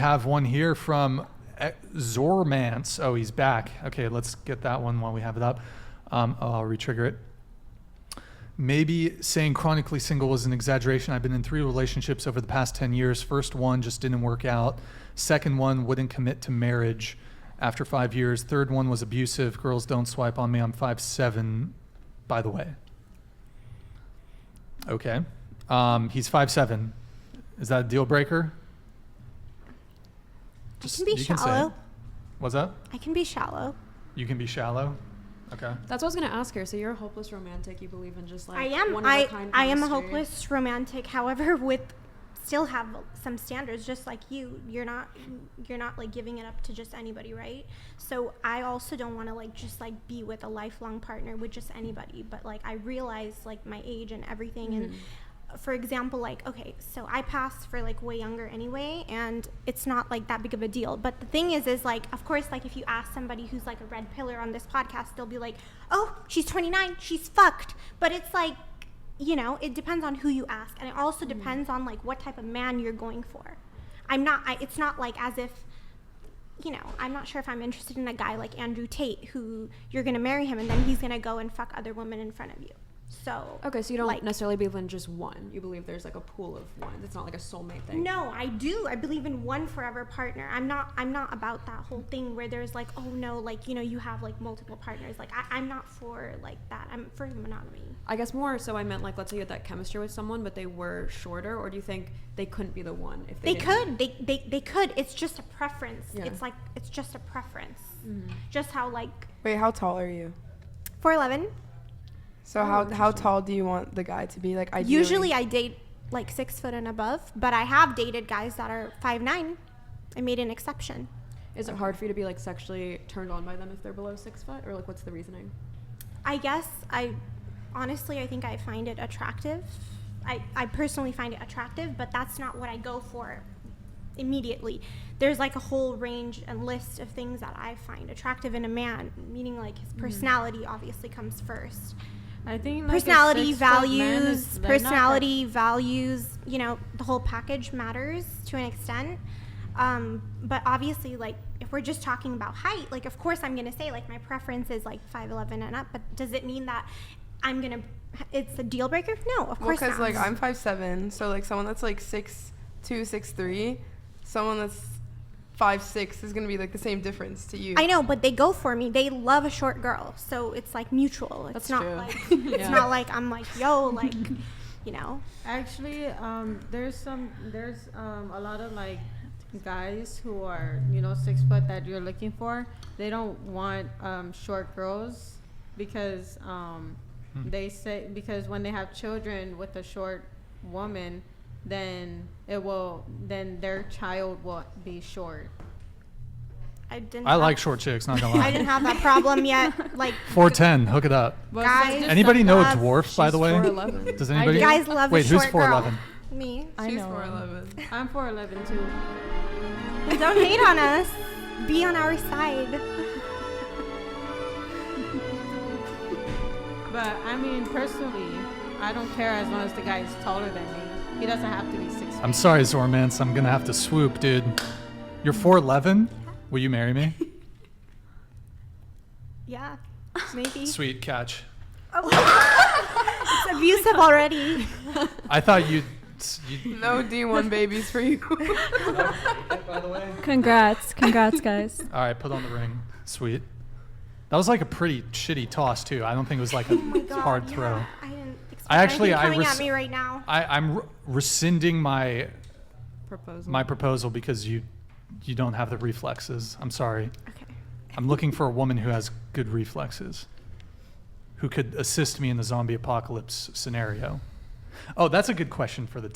Have one here from Zormance. Oh, he's back. Okay, let's get that one while we have it up. I'll retrigger it. Maybe saying chronically single was an exaggeration. I've been in 3 relationships over the past 10 years. First one just didn't work out. Second one wouldn't commit to marriage after 5 years. Third one was abusive. Girls don't swipe on me. I'm 5'7", by the way. Okay. He's 5'7". Is that a deal breaker? I can be shallow. What's that? I can be shallow. You can be shallow? Okay. That's what I was going to ask her. So you're a hopeless romantic. You believe in just like I am. one-of-a-kind I am a chemistry. hopeless romantic. However, with still have some standards, just like you. You're not like giving it up to just anybody, right? So I also don't want to like just like be with a lifelong partner with just anybody. But like I realize like my age and everything and. For example, like, okay, so I passed for like way younger anyway, and it's not like that big of a deal. But the thing is like, of course, like if you ask somebody who's like a red pillar on this podcast, they'll be like, oh, she's 29, she's fucked. But it's like, you know, it depends on who you ask. And it also depends on like what type of man you're going for. It's not like as if, you know, I'm not sure if I'm interested in a guy like Andrew Tate, who you're going to marry him and then he's going to go and fuck other women in front of you. So okay, so you don't like, necessarily believe in just one. You believe there's like a pool of one. It's not like a soulmate thing. No, I do. I believe in one forever partner. I'm not about that whole thing where there's like, oh no, like, you know, you have like multiple partners. Like I'm not for like that. I'm for monogamy. I guess more so I meant like, let's say you had that chemistry with someone, but they were shorter, or do you think they couldn't be the one if they could? They could. It's just a preference. Yeah. It's just a preference. Just how like. Wait, how tall are you? 4'11". So how tall do you want the guy to be? Like ideally? Usually I date like 6 foot and above, but I have dated guys that are 5'9". I made an exception. Is it hard for you to be like sexually turned on by them if they're below 6 foot, or like what's the reasoning? I guess honestly I think I find it attractive. I personally find it attractive, but that's not what I go for immediately. There's like a whole range and list of things that I find attractive in a man, meaning like his personality obviously comes first. I think like personality values, you know, the whole package matters to an extent. But obviously, like, if we're just talking about height, like, of course I'm going to say, like, my preference is, like, 5'11" and up. But does it mean that it's a deal breaker? No, of course not. Because, like, I'm 5'7", so, like, someone that's, like, 6'2", 6'3", someone that's 5'6" is going to be, like, the same difference to you. I know, but they go for me. They love a short girl. So it's, like, mutual. It's That's not true. like, it's not like I'm like, yo, like, you know. Actually, there's a lot of like guys who are 6 foot that you're looking for. They don't want short girls because they say because when they have children with a short woman, then their child will be short. I like short chicks, not gonna lie. I didn't have that problem yet. Like 4'10", hook it up. But Guys, Anybody know a love- dwarf, by the way? 4'11". Does anybody? guys love Wait, a who's short girl. 4'11"? Me. She's know. 4'11". I'm 4'11" too. Don't hate on us. Be on our side. But I mean, personally, I don't care as long as the guy is taller than me. He doesn't have to be 6 feet. I'm sorry, Zormance. I'm gonna have to swoop, dude. You're 4'11"? Will you marry me? Yeah, maybe. Sweet catch. It's abusive already. I thought you'd No D1 babies for you. by the way. Congrats, guys. All right, put on the ring. Sweet. That was like a pretty shitty toss too. I don't think it was like a hard throw. Yeah, I didn't expect I actually- anything coming I at me right now. I'm rescinding my Proposal. proposal because you don't have the reflexes. I'm sorry. Okay. I'm looking for a woman who has good reflexes, who could assist me in the zombie apocalypse scenario. Oh, that's a good question for the